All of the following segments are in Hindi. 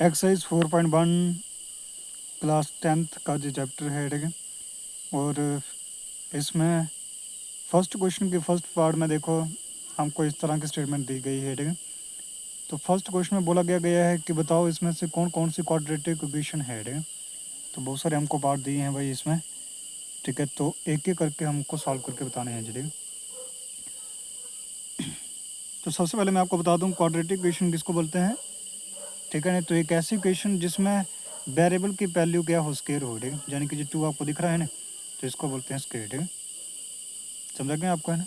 एक्सरसाइज 4.1 क्लास 10th का जो चैप्टर है, ठीक है। और इसमें फर्स्ट क्वेश्चन के फर्स्ट पार्ट में देखो हमको इस तरह की स्टेटमेंट दी गई है, ठीक है। तो फर्स्ट क्वेश्चन में बोला गया है कि बताओ इसमें से कौन कौन सी क्वाड्रेटिक इक्वेशन है, ठीक है। तो बहुत सारे हमको पार्ट दिए हैं भाई इसमें, ठीक है। तो एक एक करके हमको सॉल्व करके बताने हैं, ठीक है। तो सबसे पहले मैं आपको बता दूं क्वाड्रेटिक इक्वेशन किसको बोलते हैं, ठीक है ना। तो एक ऐसी इक्वेशन जिसमें वेरिएबल की वैल्यू क्या हो, स्केयर हो, ठीक है। यानी कि जो 2 आपको दिख रहा है ना, तो इसको बोलते हैं स्केयर, ठीक है। समझा गया आपको, है ना।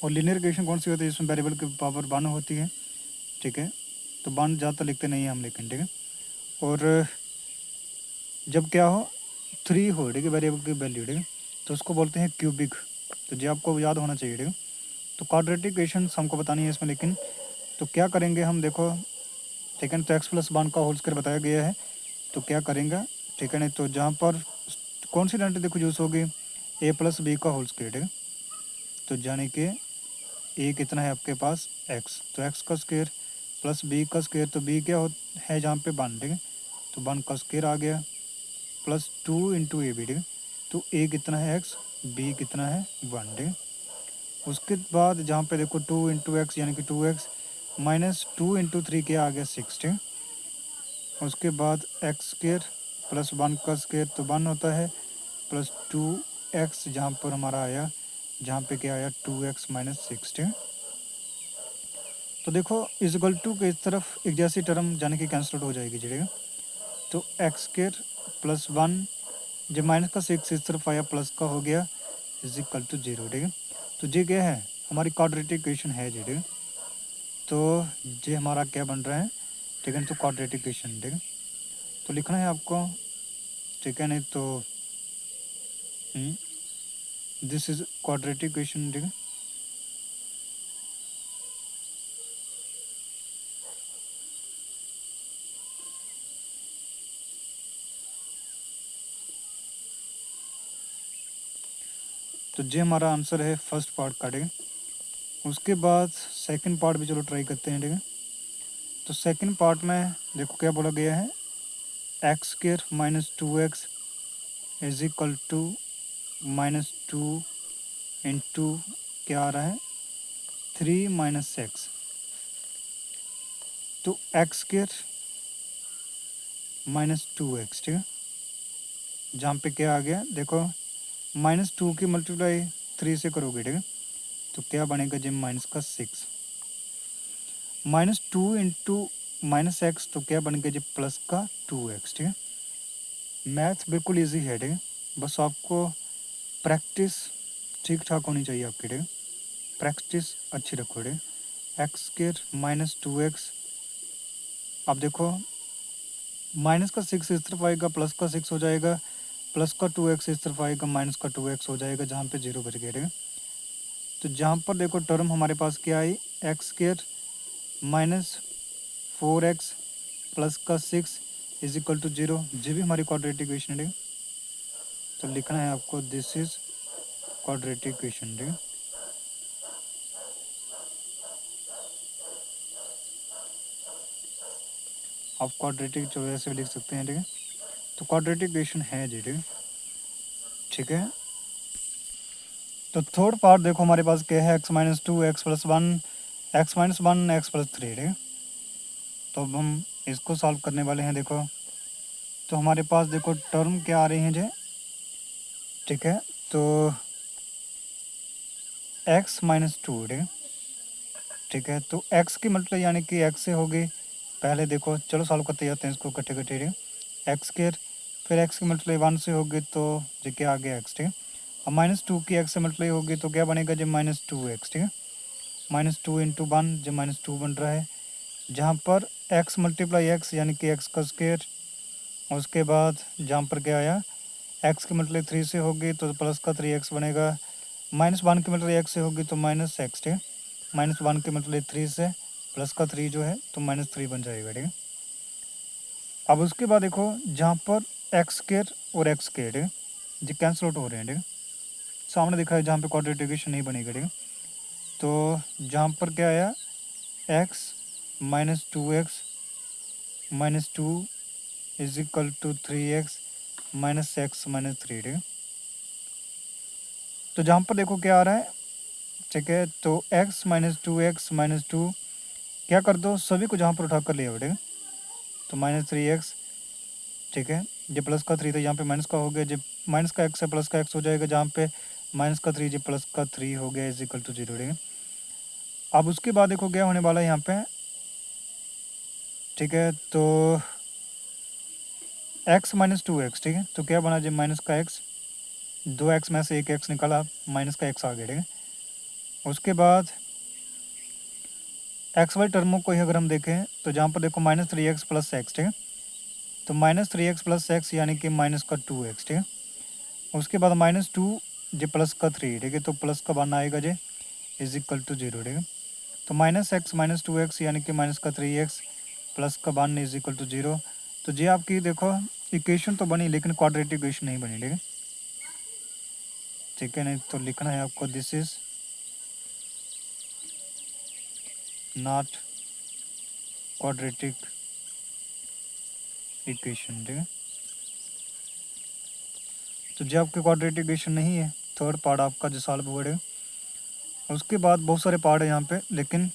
और लीनियर इक्वेशन कौन सी होती है, जिसमें वेरिएबल की पावर 1 होती है, ठीक है। तो 1 ज़्यादा लिखते नहीं हैं हम, लेकिन ठीक है। और जब क्या हो 3 हो, ठीक है, वेरिएबल की वैल्यू, ठीक है, तो उसको बोलते हैं क्यूबिक। तो ये आपको याद होना चाहिए, ठीक है। तो क्वाड्रेटिक इक्वेशन हमको बतानी है इसमें, लेकिन तो क्या करेंगे हम, देखो, ठीक है। तो x+1 का होल स्क्वायर बताया गया है, तो क्या करेंगे, ठीक है। नहीं तो जहाँ पर कौन सी डेंट देखो यूज़ होगी, a+b का होल स्क्वायर, ठीक है। तो यानी कि a कितना है आपके पास x, तो x का स्क्वायर प्लस b का स्क्वायर, तो b क्या है जहाँ पे 1, ठीक है। तो 1 का स्क्वायर आ गया प्लस 2 इंटू ए बी, ठीक है। तो a कितना है x, b कितना है 1, ठीक है। उसके बाद जहाँ पे देखो 2 इंटू एक्स यानी कि 2x माइनस 2 इंटू 3 क्या आ गया 6, ठीक है। उसके बाद एक्स स्क्वायर प्लस 1 का स्क्वायर तो 1 होता है, प्लस 2x जहाँ पर हमारा आया, जहाँ पे क्या आया 2x माइनस 6, ठीक है। तो देखो इजगल टू के इस तरफ एक जैसी टर्म जाने की कैंसिल आउट हो जाएगी, ठीक है। तो एक्स स्क्वायर प्लस 1 जब माइनस का 6 इस तरफ आया प्लस का हो गया इज इक्वल टू 0, ठीक है। तो ये क्या है, हमारी क्वाड्रेटिक इक्वेशन है, ठीक है। तो ये हमारा क्या बन रहा है, ठीक है। तो क्वाड्रेटिक इक्वेशन, ठीक है। तो लिखना है आपको, ठीक है। नहीं तो दिस इज क्वाड्रेटिक इक्वेशन, ठीक है। तो ये हमारा आंसर है फर्स्ट पार्ट का, ठीक है। उसके बाद सेकंड पार्ट भी चलो ट्राई करते हैं, ठीक है। तो सेकंड पार्ट में देखो क्या बोला गया है, x square minus 2x is equal to minus 2 into क्या आ रहा है 3 माइनस एक्स। तो एक्स स्क्वायर माइनस 2x, ठीक है। जहाँ पे क्या आ गया देखो माइनस 2 की मल्टीप्लाई 3 से करोगे, ठीक है। तो क्या बनेगा जी माइनस का 6 माइनस 2 इंटू माइनस एक्स, तो क्या बनेगा जी प्लस का 2x, ठीक है। मैथ बिल्कुल इजी है, ठीक है। बस आपको प्रैक्टिस ठीक ठाक होनी चाहिए आपकी, ठीक है। प्रैक्टिस अच्छी रखो, ठीक है। एक्स स्क्वायर माइनस 2x, अब देखो माइनस का 6 इस तरफ आएगा प्लस का 6 हो जाएगा, प्लस का 2x इस तरफ आएगा माइनस का 2x हो जाएगा, जहाँ पे 0 बच गया, ठीक है। तो जहाँ पर देखो टर्म हमारे पास क्या आई, x square minus 4x plus का 6 इज इक्वल टू 0, ये भी हमारी क्वाड्रेटिक इक्वेशन है। तो लिखना है आपको दिस इज क्वाड्रेटिक इक्वेशन, ठीक है। आप क्वाड्रेटिक जो ऐसे भी लिख सकते हैं, ठीक है। तो क्वाड्रेटिक इक्वेशन है जी, ठीक है, ठीक है। तो थर्ड पार्ट देखो हमारे पास क्या है, x minus 2 x plus 1 x minus 1 x plus 3, ठीक है। तो अब हम इसको सॉल्व करने वाले हैं, देखो। तो हमारे पास देखो टर्म क्या आ रही हैं जी, ठीक है। तो एक्स माइनस 2, ठीक है, ठीक है। तो एक्स की मल्टीप्लाई यानी कि एक्स से होगी, पहले देखो चलो सॉल्व करते जाते हैं इसको इकट्ठे इकट्ठे, ठीक है। एक्स स्क्वायर फिर एक्स की मल्टीप्लाई 1 से होगी, तो जो क्या आ गया एक्स, ठीक है। अब माइनस 2 की एक्स से मल्टीप्लाई होगी, तो क्या बनेगा जब माइनस 2x, ठीक है। माइनस 2 इंटू 1 जब माइनस 2 बन रहा है, जहाँ पर एक्स मल्टीप्लाई एक्स यानी कि एक्स का स्क्वायर, उसके बाद जहाँ पर क्या आया एक्स की मल्टीप्लाई 3 से होगी तो प्लस का 3x बनेगा, माइनस 1 की मल्टीप्लाई एक्स से होगी तो माइनस एक्स, ठीक है। माइनस 1 की मल्टीप्लाई 3 से प्लस का 3 जो है तो माइनस 3 बन जाएगा, ठीक है। अब उसके बाद देखो जहाँ पर एक्स स्क्वायर और एक्स स्क्वायर, ठीक है, जी कैंसिल आउट हो रहे हैं, ठीक है। सामने दिखा है जहाँ पे क्वाड्रेटिक इक्वेशन नहीं बनेगा, ठीक है। तो जहाँ पर क्या आया x minus 2x -2 is equal to 3x minus x minus 3, ठीक है। तो जहाँ पर देखो क्या आ रहा है, ठीक है, तो x माइनस 2x माइनस 2 क्या कर दो, सभी को जहाँ पर उठा कर लिया, ठीक है। तो -3x, ठीक है, ये प्लस का 3 था, यहाँ पे माइनस का हो गया, जब माइनस का x है प्लस का x हो जाएगा, जहाँ पे माइनस का 3 जब प्लस का 3 हो गया इज इक्वल टू 0, ठीक है। अब उसके बाद देखो क्या होने वाला है यहाँ पे, ठीक है, तो x माइनस 2x, ठीक है, तो क्या बना जब माइनस का x, 2x में से एक x निकाला, माइनस का x आ गया, ठीक है। उसके बाद एक्स वाई टर्मों को ही अगर हम देखें तो जहाँ पर देखो -3x प्लस एक्स, ठीक है, तो -3x प्लस एक्स यानी कि माइनस का 2x, ठीक है। उसके बाद -2 जे प्लस का 3, ठीक है, तो प्लस का मान आएगा जे इज इक्वल टू 0, ठीक है। तो -x माइनस 2x यानी कि माइनस का 3x प्लस का वन इज इक्वल टू 0। तो ये आपकी देखो इक्वेशन तो बनी लेकिन क्वाड्रेटिक इक्वेशन नहीं बनी, ठीक है, ठीक है। नहीं तो लिखना है आपको this is not quadratic equation, ठीक है। तो जो आपके क्वाड्रेटिक इक्वेशन नहीं है, थर्ड पार्ट आपका जो सॉल्व हुआ है। उसके बाद बहुत सारे पार्ट है यहाँ पे, लेकिन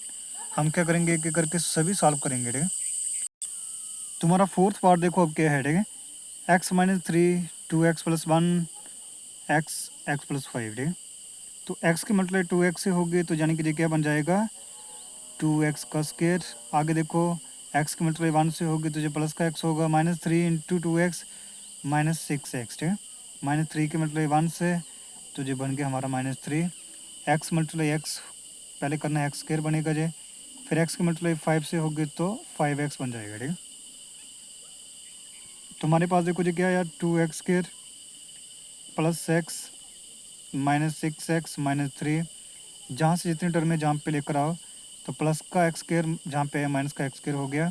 हम क्या करेंगे, एक एक करके सभी सॉल्व करेंगे, ठीक है। तुम्हारा फोर्थ पार्ट देखो अब क्या है, ठीक है, x minus 3 2x plus 1 x plus 5, ठीक है। तो x की मतलब 2x से होगी, तो यानी कि ये क्या बन जाएगा 2x का स्क्वायर। आगे देखो x की मतलब 1 से होगी तो ये प्लस का x होगा, -3 इंटू 2x -6x, ठीक है। -3 की मतलब 1 से, तो ये बन गया हमारा -3। x मल्टीप्लाई x पहले करना है, एक्स स्क्वायर बनेगा जे, फिर x की मल्टीप्लाई 5 से होगी तो 5x बन जाएगा, ठीक है। तो हमारे पास देखो जी क्या यार 2x square plus x -6x -3, जहाँ से जितनी टर्म है जहाँ पे लेकर आओ, तो प्लस का x स्क्वायर जहाँ पे है माइनस का x स्क्वायर हो गया,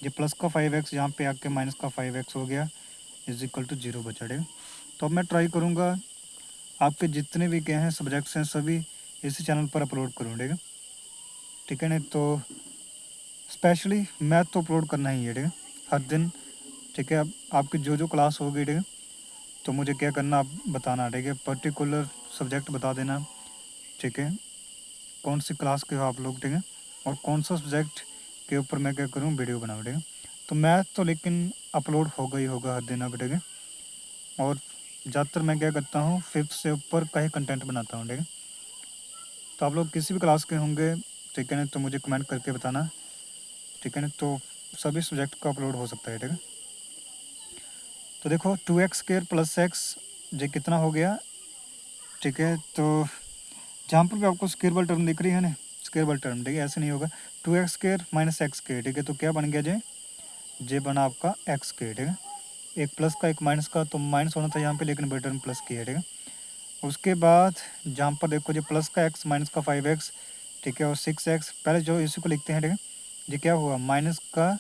ये प्लस का 5x जहाँ पे आके माइनस का 5x हो गया इज इक्वल टू 0 बचा, ठीक है। तो अब मैं ट्राई करूँगा आपके जितने भी क्या हैं सब्जेक्ट्स हैं सभी इसी चैनल पर अपलोड करूँ, ठीक है, ठीक है। नहीं तो स्पेशली मैथ तो अपलोड करना ही है, ठीक है, हर दिन, ठीक है। अब आपकी जो जो क्लास होगी, ठीक है, तो मुझे क्या करना आप बताना, ठीक है, पर्टिकुलर सब्जेक्ट बता देना, ठीक है, कौन सी क्लास के हो आप लोग, ठीक है, और कौन सा सब्जेक्ट के ऊपर मैं क्या करूँ वीडियो बनाऊँ, ठीक है। तो मैथ तो लेकिन अपलोड होगा ही होगा हर दिन अब, ठीक है। और ज़्यादातर मैं क्या करता हूँ 5th से ऊपर का ही कंटेंट बनाता हूँ, ठीक है। तो आप लोग किसी भी क्लास के होंगे, ठीक है ना, तो मुझे कमेंट करके बताना, ठीक है ना, तो सभी सब्जेक्ट का अपलोड हो सकता है, ठीक है। तो देखो 2x स्क्वायर प्लस एक्स ये कितना हो गया, ठीक है। तो जहाँ पर भी आपको स्क्वेयर टर्म दिख रही है ना, स्क्वेयर टर्म, ठीक है, ऐसे नहीं होगा 2x square minus x square, ठीक है। तो क्या बन गया जे बना आपका एक्स स्क्वायर, ठीक है। एक प्लस का एक माइनस का, तो माइनस होना था यहाँ पे लेकिन टर्म प्लस की है, ठीक है। उसके बाद जहाँ पर देखो जो प्लस का x माइनस का 5x, ठीक है, और 6x पहले जो इसी को लिखते हैं, ठीक है, ये क्या हुआ माइनस का,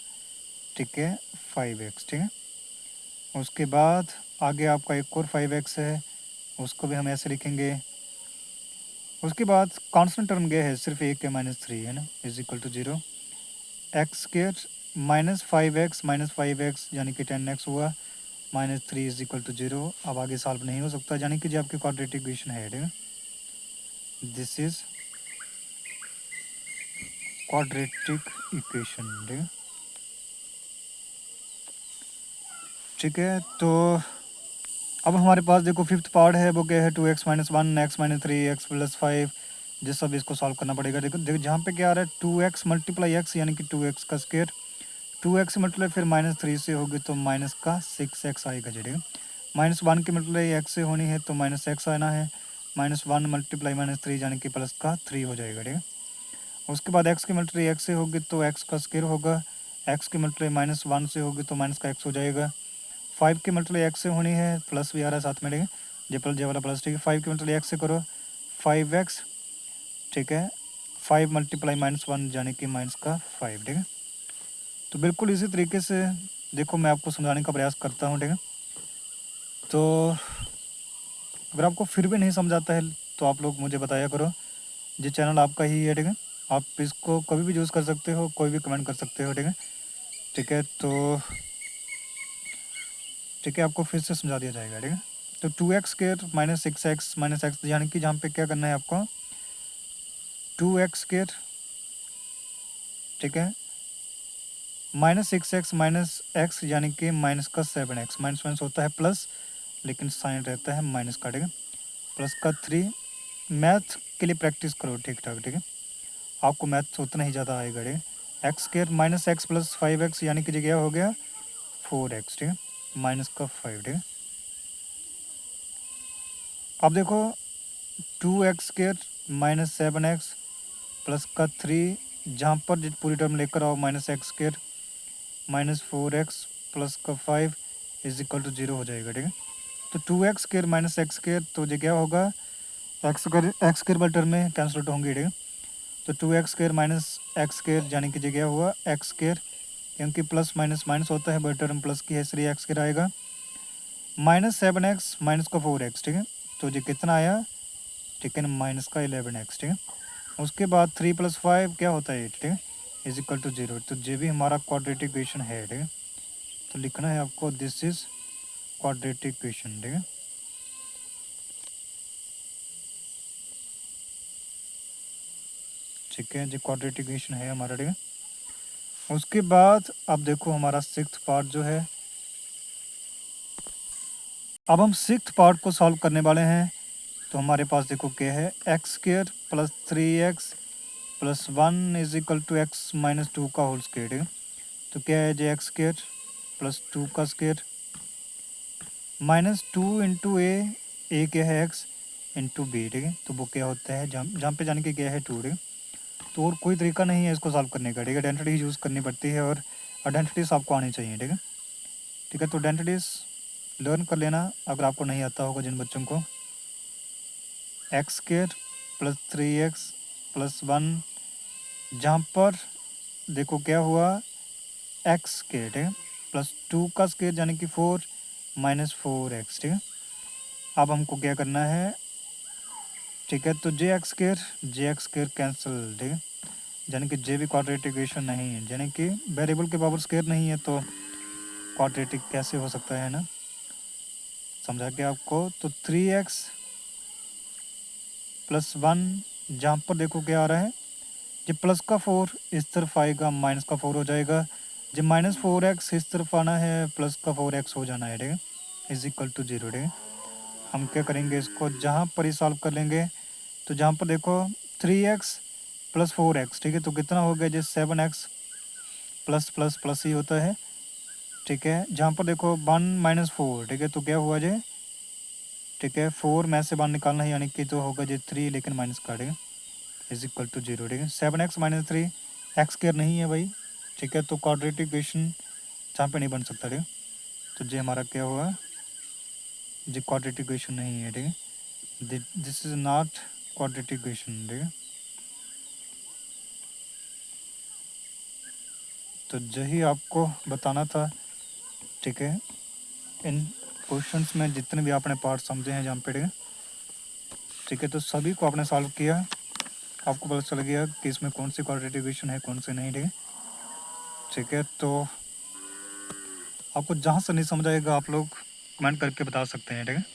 ठीक है, 5x, ठीक है। उसके बाद आगे आपका एक और 5x है, उसको भी हम ऐसे लिखेंगे। उसके बाद कांस्टेंट टर्म गया है सिर्फ एक के -3 है ना, is equal to 0। X square -5x यानी कि 10x हुआ, -3 इज इक्वल टू 0। अब आगे सॉल्व नहीं हो सकता, यानी कि जो आपकी क्वाड्रेटिक इक्वेशन है, ठीक है, दिस इज क्वाड्रेटिक इक्वेशन, ठीक है, ठीक है। तो अब हमारे पास देखो फिफ्थ पार्ट है, वो क्या है 2x minus 1 x minus 3 x plus 5, जिस सब इसको सॉल्व करना पड़ेगा। देखो देखो जहाँ पे क्या आ रहा है 2x मल्टीप्लाई x यानी कि 2x का स्क्वायर, 2x मल्टीप्लाई फिर -3 से होगी तो माइनस का 6x आएगा, ठीक है। -1 की मल्टीप्लाई x से होनी है तो -x आना है, -1 मल्टीप्लाई -3 यानी कि प्लस का 3 हो जाएगा, ठीक है। उसके बाद x की मल्टीप्लाई x से होगी तो x का स्क्वायर होगा, x की मल्टीप्लाई -1 से होगी तो माइनस का x हो जाएगा। 5 की मल्टीप्लाई x से होनी है, प्लस भी आ रहा है साथ में, ठीक है, जे प्लस जे वाला प्लस, ठीक है। 5 की मल्टीप्लाई x से करो 5x, ठीक है, 5 मल्टीप्लाई -1 यानी कि माइनस का 5, ठीक है। तो बिल्कुल इसी तरीके से देखो मैं आपको समझाने का प्रयास करता हूँ, ठीक है। तो अगर आपको फिर भी नहीं समझ आता है तो आप लोग मुझे बताया करो, ये चैनल आपका ही है, ठीक है। आप इसको कभी भी यूज़ कर सकते हो, कोई भी कमेंट कर सकते हो, ठीक है। ठीक है, तो ठीक है, आपको फिर से समझा दिया जाएगा। ठीक है, तो 2x square minus 6x minus x, यानी कि जहाँ पे क्या करना है आपको 2x स्क्वायर, ठीक है, माइनस 6x माइनस एक्स, यानी कि माइनस का 7x, माइनस माइनस होता है प्लस, लेकिन साइन रहता है माइनस का। ठीक है, प्लस का 3। मैथ के लिए प्रैक्टिस करो ठीक ठाक। ठीक है, आपको मैथ उतना ही ज़्यादा आएगा। ठीक है, x square minus x plus 5x, यानी कि जगह हो गया 4x। ठीक है, माइनस का 5। ठीक है, अब देखो 2x square minus 7x plus का 3, जहाँ पर जो पूरी टर्म लेकर आओ minus x square minus 4x plus का 5 इज इक्वल टू 0 हो जाएगा। ठीक है, तो 2x square minus x square, तो ये क्या होगा एक्स स्क्वायर वाले टर्म में कैंसिल आउट होंगे। ठीक है, तो 2x square minus x square, यानी कि जगह हुआ एक्स स्क्वायर, क्योंकि प्लस माइनस माइनस होता है, बड़े टर्म प्लस की है इसलिए एक्स स्क्वायर आएगा, माइनस 7x माइनस का 4x। ठीक है, तो ये कितना आया, ठीक है ना, माइनस का 11x। ठीक है, उसके बाद 3 प्लस 5 क्या होता है 8। ठीक है, इज इक्वल टू 0। तो ये भी हमारा क्वाड्रेटिक इक्वेशन है। ठीक है, तो लिखना है आपको दिस इज क्वाड्रेटिक इक्वेशन। ठीक है, ठीक है, जो क्वाड्रेटिक इक्वेशन है हमारा। ठीक है, उसके बाद अब देखो हमारा सिक्स्थ पार्ट जो है, अब हम सिक्स्थ पार्ट को सॉल्व करने वाले हैं। तो हमारे पास देखो क्या है, x square plus 3x plus 1 is equal to x minus 2 का होल स्क्वायर। ठीक है, तो क्या है जो एक्स स्क्वायर प्लस 2 का स्क्वायर माइनस 2 इंटू ए क्या है एक्स इंटू बी। ठीक है, तो वो क्या होता है, जहाँ पे जाने के क्या है 2। ठीक है, तो और कोई तरीका नहीं है इसको सॉल्व करने का। ठीक है, आइडेंटिटी यूज़ करनी पड़ती है और आइडेंटिटीज आपको आनी चाहिए। ठीक है, ठीक है, तो आइडेंटिटीज लर्न कर लेना अगर आपको नहीं आता होगा जिन बच्चों को। X square plus 3x plus 1, जहाँ पर देखो क्या हुआ एक्स स्क्वायर। ठीक है, प्लस 2 का स्क्वायर यानी कि 4 माइनस 4x। ठीक है, अब हमको क्या करना है, ठीक है, तो जे एक्स स्क्वायर कैंसिल। ठीक है, यानी कि जे भी क्वाड्रेटिक इक्वेशन नहीं है, यानी कि वेरिएबल के पावर स्क्वायर नहीं है, तो क्वाड्रेटिक कैसे हो सकता है ना, समझा के आपको। तो 3x प्लस 1, जहाँ पर देखो क्या आ रहा है, जब प्लस का 4 इस तरफ आएगा माइनस का 4 हो जाएगा, जब माइनस 4x इस तरफ आना है प्लस का 4x हो जाना है। ठीक है, इज इक्वल टू 0। ठीक है, हम क्या करेंगे इसको जहाँ पर ही सॉल्व कर लेंगे, तो जहाँ पर देखो 3x प्लस 4x। ठीक है, तो कितना हो गया, जैसे 7x प्लस प्लस प्लस ही होता है। ठीक है, जहाँ पर देखो 1 माइनस 4। ठीक है, तो क्या हुआ जे, ठीक है, 4 में से 1 निकालना है, यानी कि तो होगा जे 3, लेकिन माइनस का। ठीक है, इज इक्वल टू 0। ठीक है, 7x माइनस 3 एक्स स्क्वायर नहीं है भाई। ठीक है, तो क्वाड्रेटिक इक्वेशन जहाँ पे नहीं बन सकता। ठीक है, तो ये हमारा क्या हुआ, ये क्वाड्रेटिक इक्वेशन नहीं है। ठीक है, this is not quadratic equation. ठीक है, तो यही आपको बताना था। ठीक है, इन क्वेश्चंस में जितने भी आपने पार्ट समझे हैं जहाँ पे। ठीक है, ठीक है, तो सभी को आपने सॉल्व किया, आपको पता चल गया कि इसमें कौन सी क्वाड्रेटिक इक्वेशन है कौन सी नहीं। ठीक है, ठीक है, तो आपको जहाँ से नहीं समझ आएगा आप लोग कमेंट करके बता सकते हैं। ठीक है।